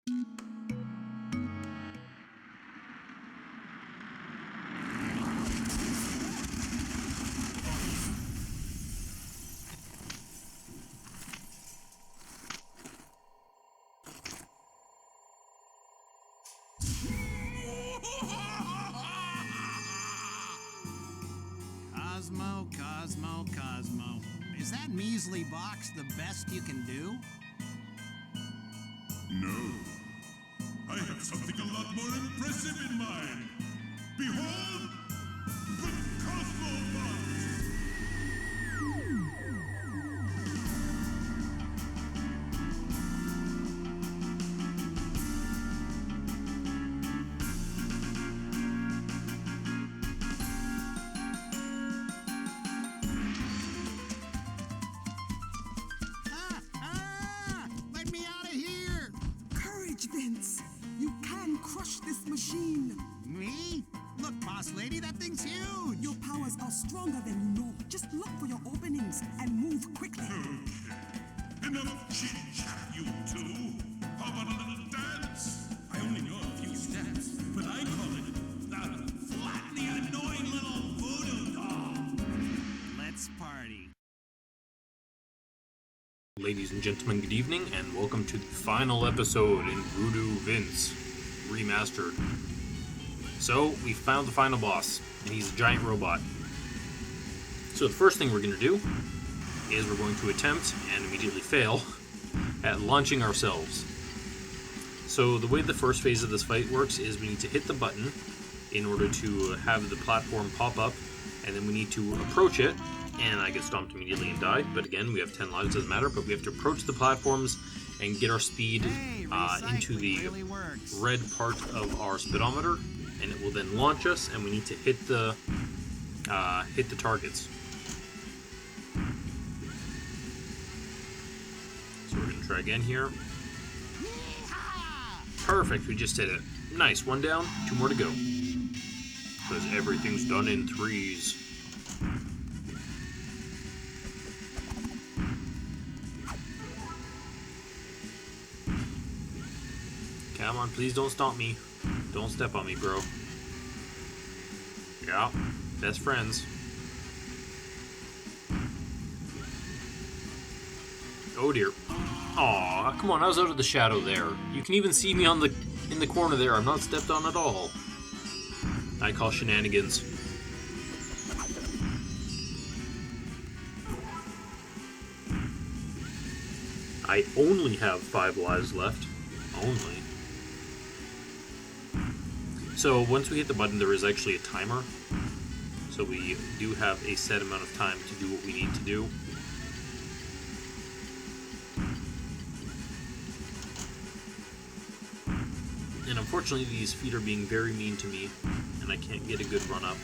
Cosmo. Is that measly box the best you can do? No. I have something a lot more impressive in mind. Behold, the Cosmo Box! Let me out of here! Courage, Vince. You can crush this machine. Me? Look, boss lady, that thing's huge! Your powers are stronger than you know. Just look for your openings and move quickly. Okay. Enough chit-chat, you two. How about a little dance? I only know a few steps, but I call it the Flat the Annoying Little Voodoo Doll. Let's party. Ladies and gentlemen, good evening, and welcome to the final episode in Voodoo Vince Remastered. So, we found the final boss, and he's a giant robot. So the first thing we're going to do is we're going to attempt, and immediately fail, at launching ourselves. So the way the first phase of this fight works is we need to hit the button in order to have the platform pop up, and then we need to approach it, and I get stomped immediately and die, but again, we have 10 lives, doesn't matter, but we have to approach the platforms and get our speed into the red part of our speedometer, and it will then launch us, and we need to hit the targets. So we're going to try again here. Perfect, we just hit it. Nice, one down, two more to go. Because everything's done in threes. Come on, please don't stomp me. Don't step on me, bro. Yeah, best friends. Oh dear. Aw, come on, I was out of the shadow there. You can even see me in the corner there. I'm not stepped on at all. I call shenanigans. I only have 5 lives left. Only. So once we hit the button, there is actually a timer. So we do have a set amount of time to do what we need to do. And unfortunately, these feet are being very mean to me, and I can't get a good run up.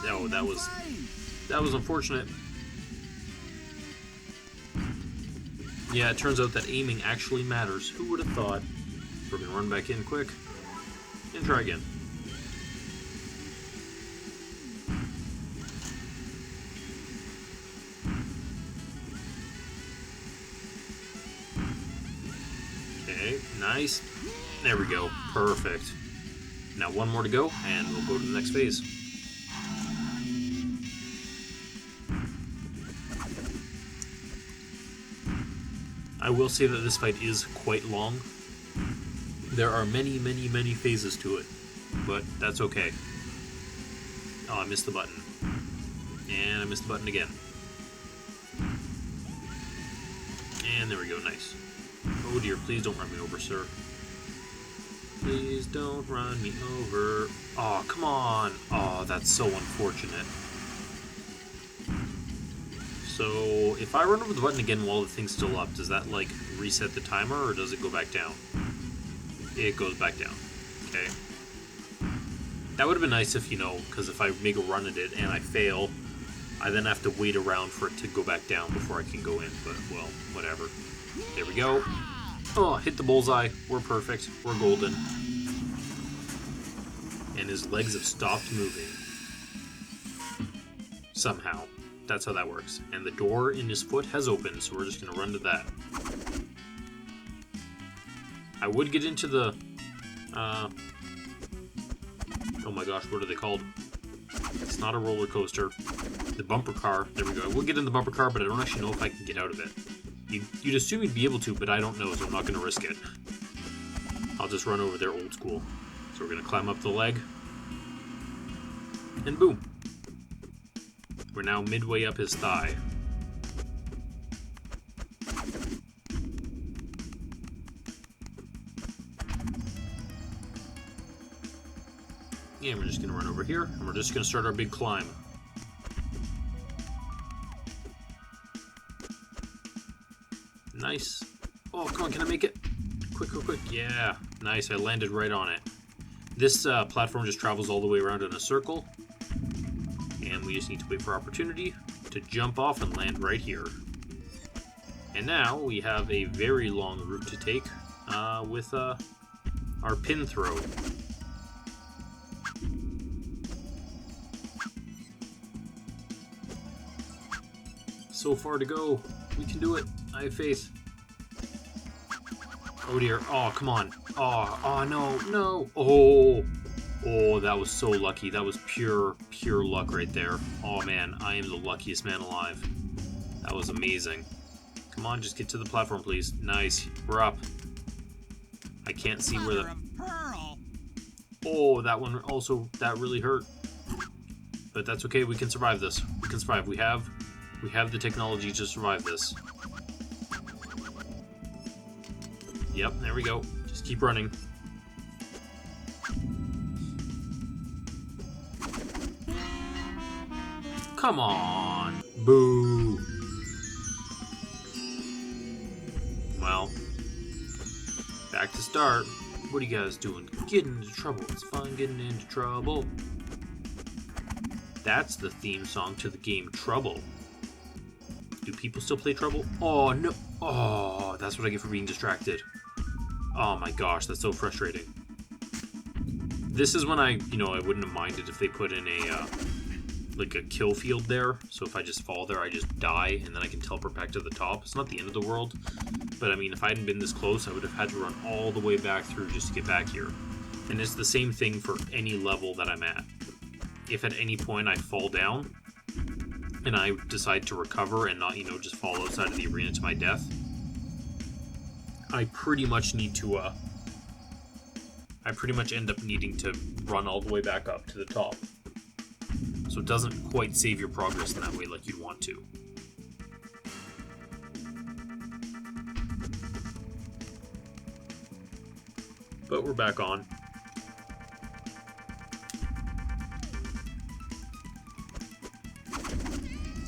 Oh, that was unfortunate. Yeah, it turns out that aiming actually matters. Who would have thought? We're gonna run back in quick and try again. Okay, nice. There we go. Perfect. Now one more to go, and we'll go to the next phase. I will say that this fight is quite long. There are many phases to it, but that's okay. Oh, I missed the button. And I missed the button again. And there we go, nice. Oh dear, please don't run me over, sir. Please don't run me over. Oh, come on. Oh, that's so unfortunate. So, if I run over the button again while the thing's still up, does that, like, reset the timer, or does it go back down? It goes back down. Okay. That would have been nice if, because if I make a run at it and I fail, I then have to wait around for it to go back down before I can go in, but, well, whatever. There we go. Oh, hit the bullseye. We're perfect. We're golden. And his legs have stopped moving. Somehow. That's how that works. And the door in his foot has opened, so we're just going to run to that. I would get into the... oh my gosh, what are they called? It's not a roller coaster. The bumper car. There we go. I will get in the bumper car, but I don't actually know if I can get out of it. You'd assume you'd be able to, but I don't know, so I'm not going to risk it. I'll just run over there old school. So we're going to climb up the leg. And boom. We're now midway up his thigh. And we're just going to run over here, and we're just going to start our big climb. Nice. Oh, come on, can I make it? Quick, quick, quick. Yeah, nice. I landed right on it. This platform just travels all the way around in a circle. And we just need to wait for opportunity to jump off and land right here. And now we have a very long route to take with our pin throw. So far to go. We can do it. I have faith. Oh dear. Oh, come on. Oh, no, no. Oh, that was so lucky. That was pure luck right there. Oh man, I am the luckiest man alive. That was amazing. Come on, just get to the platform, please. Nice. We're up. I can't see where the... Pearl. Oh, that one also, that really hurt. But that's okay, we can survive this. We can survive. We have the technology to survive this. Yep, there we go. Just keep running. Come on. Boo. Well, back to start. What are you guys doing? Getting into trouble. It's fun getting into trouble. That's the theme song to the game Trouble. Do people still play Trouble? Oh, no. Oh, that's what I get for being distracted. Oh my gosh, that's so frustrating. This is when I wouldn't have minded if they put in a, like a kill field there. So if I just fall there, I just die, and then I can teleport back to the top. It's not the end of the world. But I mean, if I hadn't been this close, I would have had to run all the way back through just to get back here. And it's the same thing for any level that I'm at. If at any point I fall down, and I decide to recover and not, just fall outside of the arena to my death, I pretty much need to, I pretty much end up needing to run all the way back up to the top. So it doesn't quite save your progress in that way like you'd want to. But we're back on.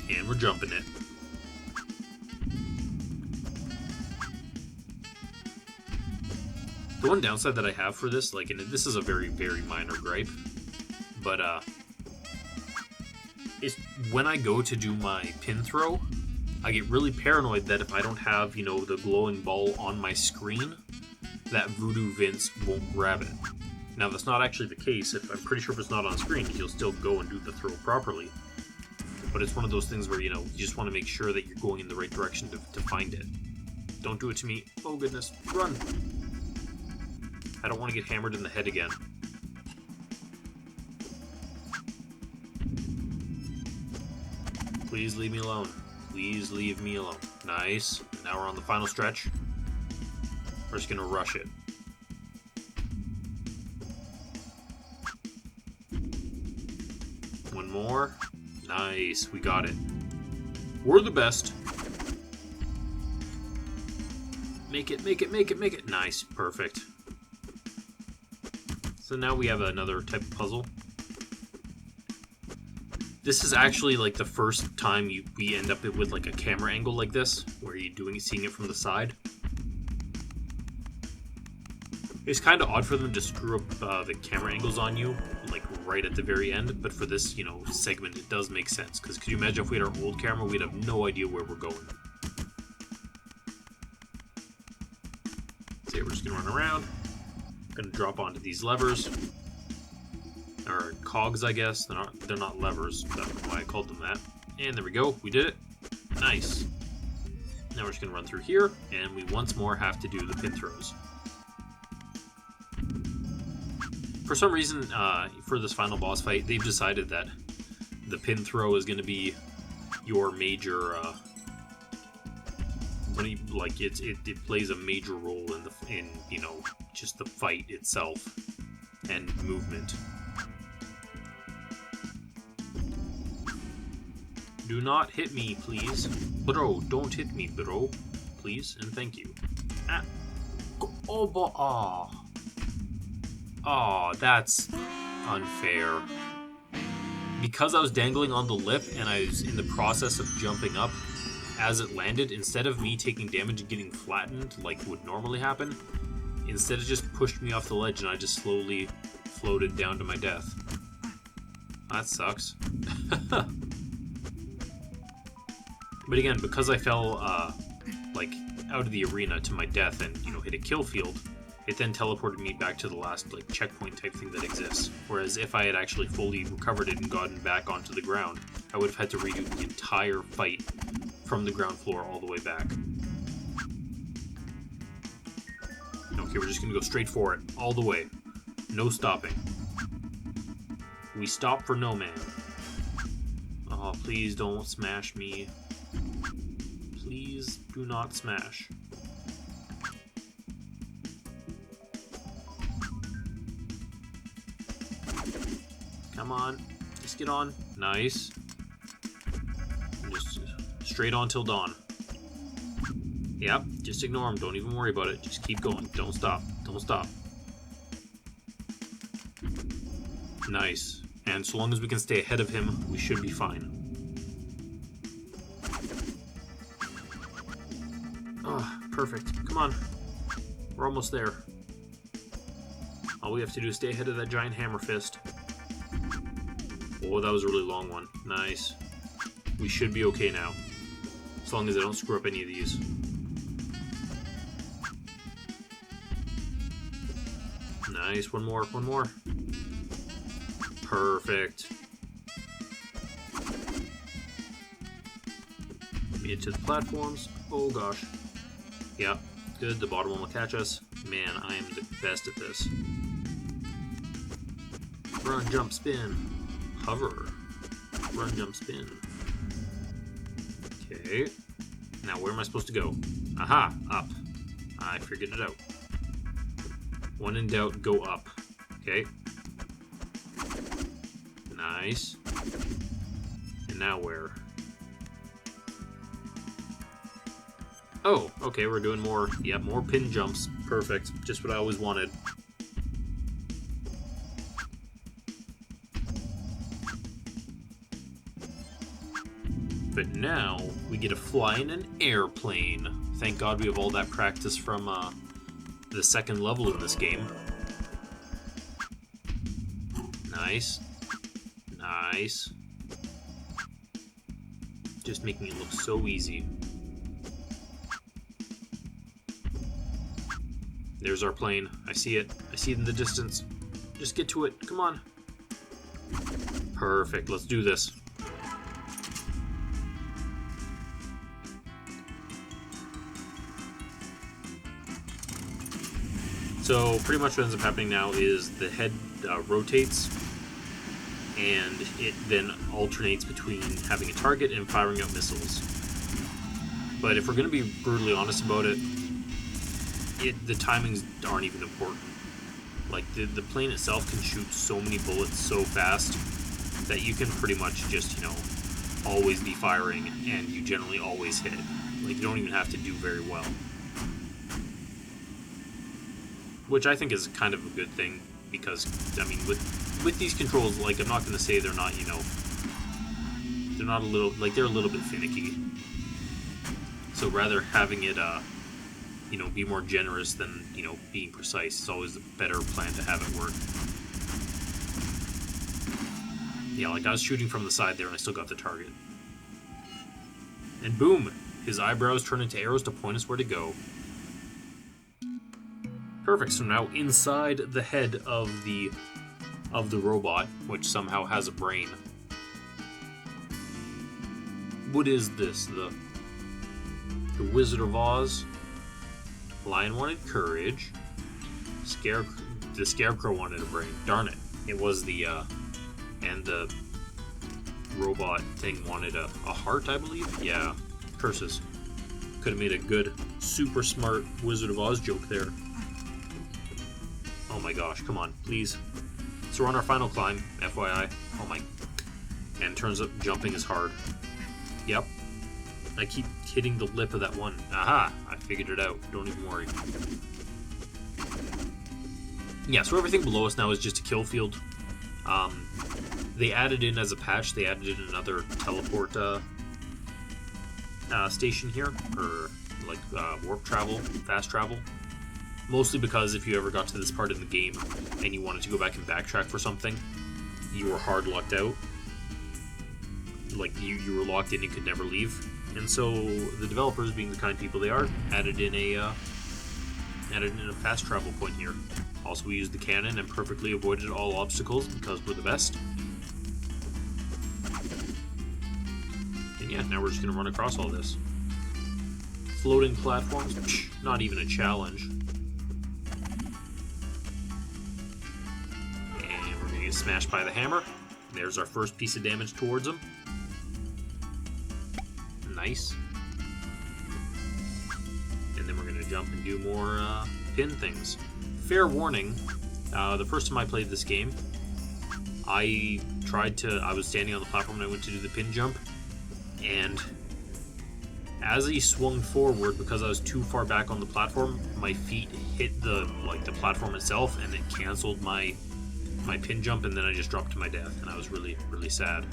And we're jumping it. The one downside that I have for this, like, and this is a very, very minor gripe, but, is when I go to do my pin throw, I get really paranoid that if I don't have, the glowing ball on my screen, that Voodoo Vince won't grab it. Now, that's not actually the case. I'm pretty sure if it's not on screen, he'll still go and do the throw properly. But it's one of those things where, you just want to make sure that you're going in the right direction to find it. Don't do it to me. Oh, goodness. Run! I don't want to get hammered in the head again. Please leave me alone. Please leave me alone. Nice. Now we're on the final stretch. We're just going to rush it. One more. Nice. We got it. We're the best. Make it, make it, make it, make it. Nice. Perfect. So now we have another type of puzzle. This is actually like the first time we end up with like a camera angle like this, where you're seeing it from the side. It's kind of odd for them to screw up the camera angles on you, like right at the very end, but for this, segment, it does make sense. Because could you imagine if we had our old camera, we'd have no idea where we're going. So we're just gonna run around. Gonna drop onto these levers, or cogs, I guess. They're not levers. That's why I called them that. And there we go. We did it. Nice. Now we're just going to run through here, and we once more have to do the pin throws. For some reason, for this final boss fight, they've decided that the pin throw is going to be your major, it plays a major role in you know, just the fight itself and movement. Do not hit me, please. Bro, don't hit me, bro. Please, and thank you. Ah. Oh, that's unfair. Because I was dangling on the lip and I was in the process of jumping up, as it landed, instead of me taking damage and getting flattened like would normally happen, instead it just pushed me off the ledge and I just slowly floated down to my death. That sucks. But again, because I fell like out of the arena to my death and, you know, hit a kill field, it then teleported me back to the last like checkpoint type thing that exists. Whereas if I had actually fully recovered it and gotten back onto the ground, I would have had to redo the entire fight from the ground floor all the way back. Okay, we're just gonna go straight for it, all the way. No stopping. We stop for no man. Oh, please don't smash me. Please do not smash. Come on, just get on. Nice. Just straight on till dawn. Yep, just ignore him. Don't even worry about it. Just keep going. Don't stop. Don't stop. Nice. And so long as we can stay ahead of him, we should be fine. Oh, perfect. Come on. We're almost there. All we have to do is stay ahead of that giant hammer fist. Oh, that was a really long one. Nice. We should be okay now. As long as I don't screw up any of these. Nice. One more. One more. Perfect. Get to the platforms. Oh, gosh. Yeah. Good. The bottom one will catch us. Man, I am the best at this. Run, jump, spin. Hover. Run, jump, spin. Okay. Now where am I supposed to go? Aha! Up. I figured it out. When in doubt, go up. Okay. Nice. And now where? Oh, okay, we're doing more, yeah, more pin jumps. Perfect. Just what I always wanted. But now, we get to fly in an airplane. Thank God we have all that practice from the second level in this game. Nice. Nice. Just making it look so easy. There's our plane. I see it. I see it in the distance. Just get to it. Come on. Perfect. Let's do this. So pretty much what ends up happening now is the head rotates, and it then alternates between having a target and firing out missiles. But if we're going to be brutally honest about it, the timings aren't even important. Like, the plane itself can shoot so many bullets so fast that you can pretty much just, you know, always be firing, and you generally always hit. Like, you don't even have to do very well. Which I think is kind of a good thing, because, I mean, with these controls, like, I'm not going to say they're not, you know, they're not a little, like, they're a little bit finicky. So rather having it, you know, be more generous than, you know, being precise is always a better plan to have it work. Yeah, like, I was shooting from the side there and I still got the target. And boom! His eyebrows turn into arrows to point us where to go. Perfect, so now inside the head of the robot, which somehow has a brain. What is this? The Wizard of Oz. Lion wanted courage. The Scarecrow wanted a brain. Darn it. It was the, and the robot thing wanted a heart, I believe? Yeah. Curses. Could have made a good, super smart Wizard of Oz joke there. Oh my gosh, come on, please. So we're on our final climb, FYI. Oh my. And turns up jumping is hard. Yep. I keep hitting the lip of that one. Aha! I figured it out. Don't even worry. Yeah, so everything below us now is just a kill field. They added in as a patch, they added in another teleport station here, or like warp travel, fast travel. Mostly because if you ever got to this part in the game and you wanted to go back and backtrack for something, you were hard locked out. Like you were locked in and could never leave. And so the developers, being the kind people they are, added in a fast travel point here. Also, we used the cannon and perfectly avoided all obstacles because we're the best. And yeah, now we're just going to run across all this. Floating platforms? Psh, not even a challenge. And we're going to get smashed by the hammer. There's our first piece of damage towards him. Nice. And then we're going to jump and do more pin things. Fair warning, the first time I played this game, I was standing on the platform and I went to do the pin jump, and as he swung forward, because I was too far back on the platform, my feet hit the platform itself, and it canceled my pin jump, and then I just dropped to my death, and I was really, really sad.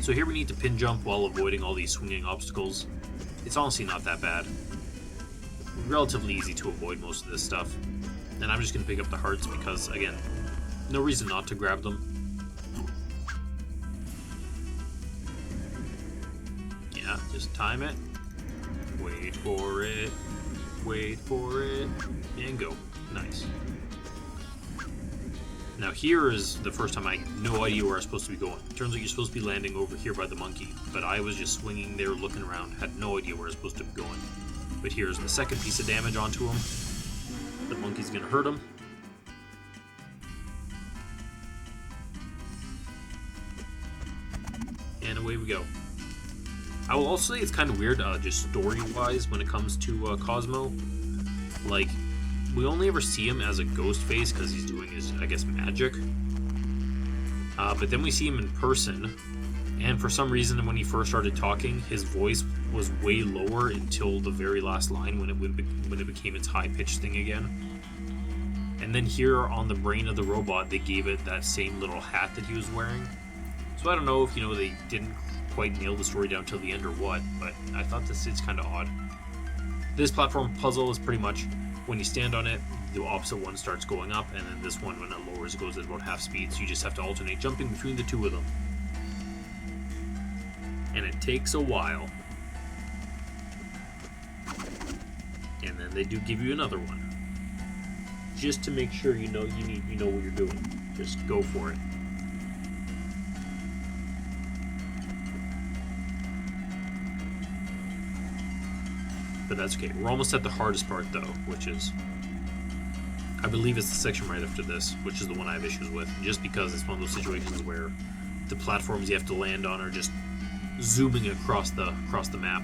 So here we need to pin jump while avoiding all these swinging obstacles. It's honestly not that bad. Relatively easy to avoid most of this stuff. And I'm just going to pick up the hearts because, again, no reason not to grab them. Yeah, just time it. Wait for it. Wait for it. And go. Nice. Now here is the first time I had no idea where I was supposed to be going. It turns out you're supposed to be landing over here by the monkey, but I was just swinging there looking around, had no idea where I was supposed to be going. But here's the second piece of damage onto him. The monkey's gonna hurt him. And away we go. I will also say it's kind of weird, just story-wise, when it comes to Cosmo. Like, we only ever see him as a ghost face because he's doing his, I guess, magic. But then we see him in person, and for some reason when he first started talking, his voice was way lower until the very last line when it became its high-pitched thing again. And then here on the brain of the robot, they gave it that same little hat that he was wearing. So I don't know if, they didn't quite nail the story down till the end or what, but I thought this is kind of odd. This platform puzzle is pretty much, when you stand on it, the opposite one starts going up, and then this one, when it lowers, goes at about half speed, so you just have to alternate jumping between the two of them. And it takes a while. And then they do give you another one. Just to make sure you know what you're doing. Just go for it. But that's okay. We're almost at the hardest part though, which is, I believe it's the section right after this, which is the one I have issues with, just because it's one of those situations where the platforms you have to land on are just zooming across the map.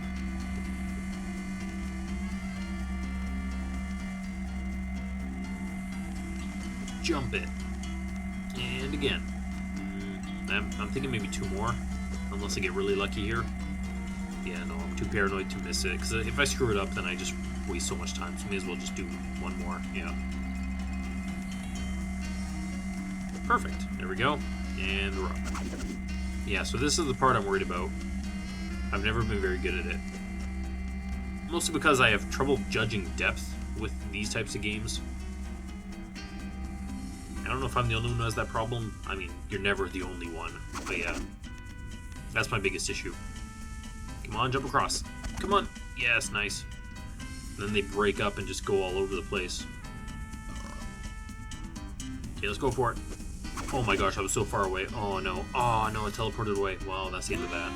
Jump it. And again. I'm thinking maybe two more, unless I get really lucky here. Yeah, no, I'm too paranoid to miss it, because if I screw it up, then I just waste so much time, so may as well just do one more. Yeah. Perfect. There we go. And we're up. Yeah, so this is the part I'm worried about. I've never been very good at it. Mostly because I have trouble judging depth with these types of games. I don't know if I'm the only one who has that problem. I mean, you're never the only one. But yeah, that's my biggest issue. Come on, jump across. Come on. Yes, nice. And then they break up and just go all over the place. Okay, let's go for it. Oh my gosh, I was so far away. Oh no. Oh no, it teleported away. Well, that's the end of that.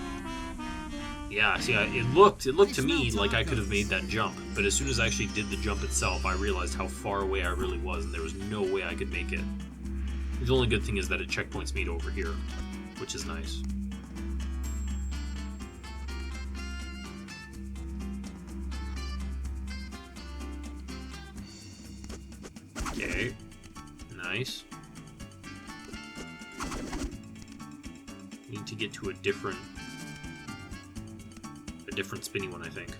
Yeah, see, it looked to me like I could have made that jump, but as soon as I actually did the jump itself, I realized how far away I really was, and there was no way I could make it. The only good thing is that it checkpoints me to over here, which is nice. Okay, nice. Need to get to a different spinny one, I think.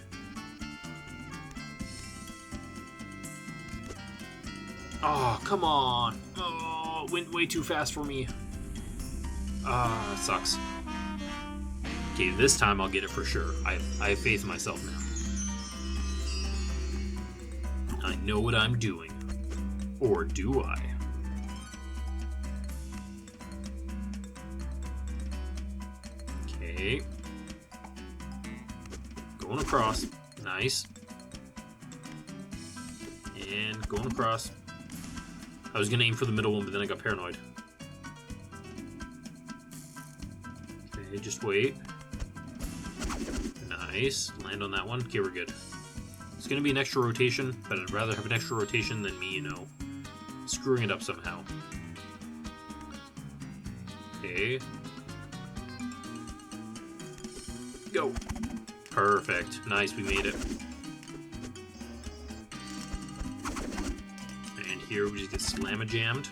Oh, come on! Oh, went way too fast for me. Ah, sucks. Okay, this time I'll get it for sure. I have faith in myself now. I know what I'm doing. Or do I? Okay. Going across. Nice. And going across. I was going to aim for the middle one, but then I got paranoid. Okay, just wait. Nice. Land on that one. Okay, we're good. It's going to be an extra rotation, but I'd rather have an extra rotation than me, screwing it up somehow. Okay. Go. Perfect. Nice, we made it. And here we just get slamma-jammed.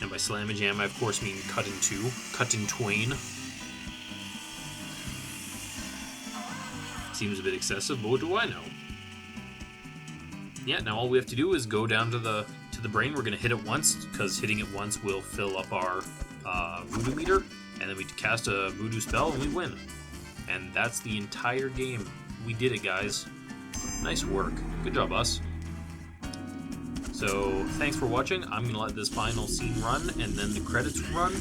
And by slamma-jam, I of course mean cut in two. Cut in twain. Seems a bit excessive, but what do I know? Yeah, now all we have to do is go down to the brain. We're going to hit it once, because hitting it once will fill up our voodoo meter. And then we cast a voodoo spell and we win. And that's the entire game. We did it, guys. Nice work. Good job, us. So, thanks for watching. I'm going to let this final scene run, and then the credits run.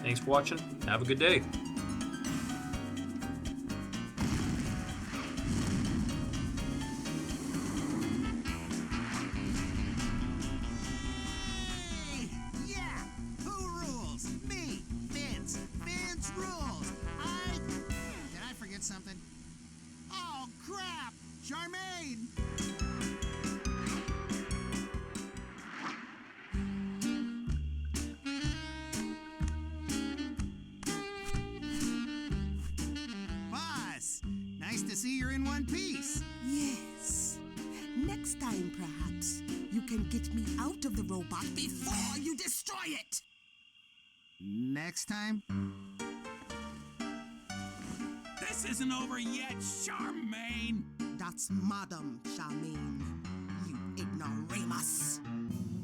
Thanks for watching. Have a good day. Hey, yeah. Who rules? Me, Vince. Vince rules. Did I forget something? Oh, crap. Charmaine. Boss, nice to see you're in one piece. Yes. Next time, perhaps, you can get me out of the robot before you destroy it. Next time? This isn't over yet, Charmaine. That's Madame Charmaine, you ignoramus.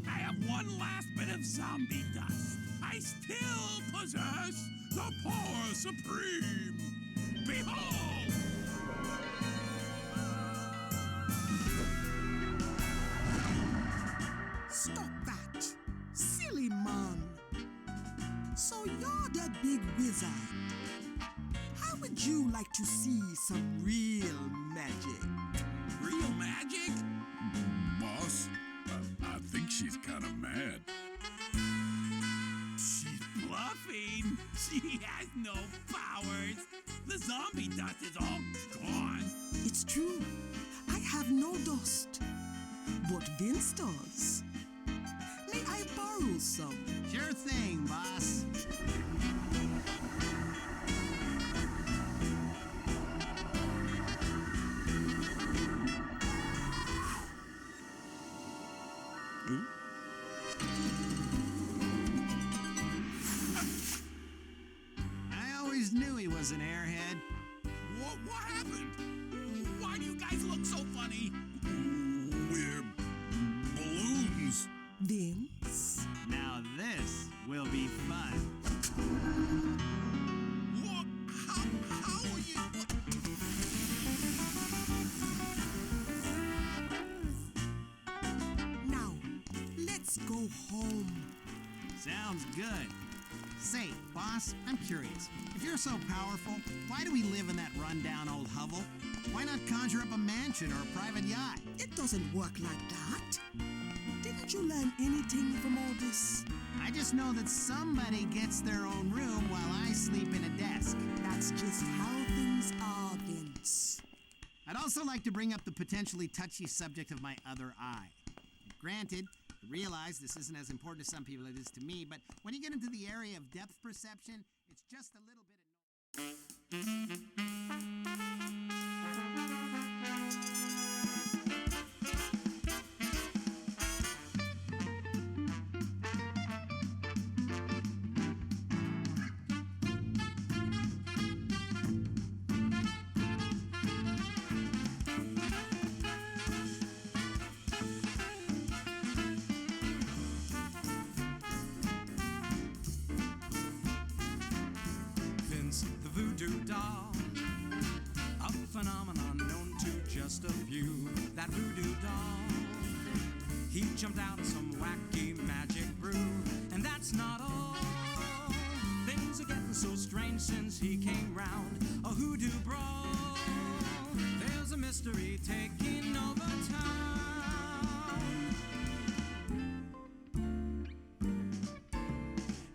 I have one last bit of zombie dust. I still possess the power supreme. Behold! Stop that, silly man. So you're the big wizard. How would you like to see some real magic? Real magic? Boss, I think she's kind of mad. She's bluffing. She has no powers. The zombie dust is all gone. It's true. I have no dust. But Vince does. May I borrow some? Sure thing, boss. I always knew he was an airhead. What happened? Why do you guys look so funny? We're balloons. Vince? Now this will be fun. What? How are you? Now, let's go home. Sounds good. Say, boss, I'm curious. If you're so powerful, why do we live in that rundown old hovel? Why not conjure up a mansion or a private yacht? It doesn't work like that. The Didn't you learn anything from all this? I just know that somebody gets their own room while I sleep in a desk. That's just how things are, Vince. I'd also like to bring up the potentially touchy subject of my other eye. Granted, I realize this isn't as important to some people as it is to me, but when you get into the area of depth perception, it's just a little bit Vince, the voodoo doll, a phenomenon known to just a few. That voodoo doll, he jumped out of some wacky magic brew, and that's not all. Things are getting so strange since he came round. A hoodoo brawl, there's a mystery taking over town.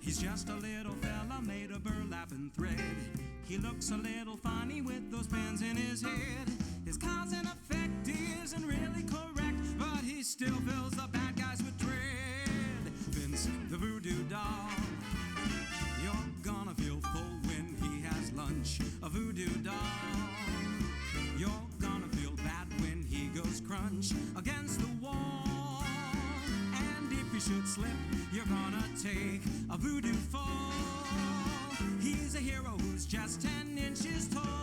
He's just a little fella made of burlap and thread. He looks a little funny with those pins in his head. His cause and effect isn't really correct, but he still fills the bad guys with dread. Vince, the voodoo doll, you're gonna feel full when he has lunch. A voodoo doll, you're gonna feel bad when he goes crunch against the wall. And if you should slip, you're gonna take a voodoo fall. He's a hero who's just 10 inches tall.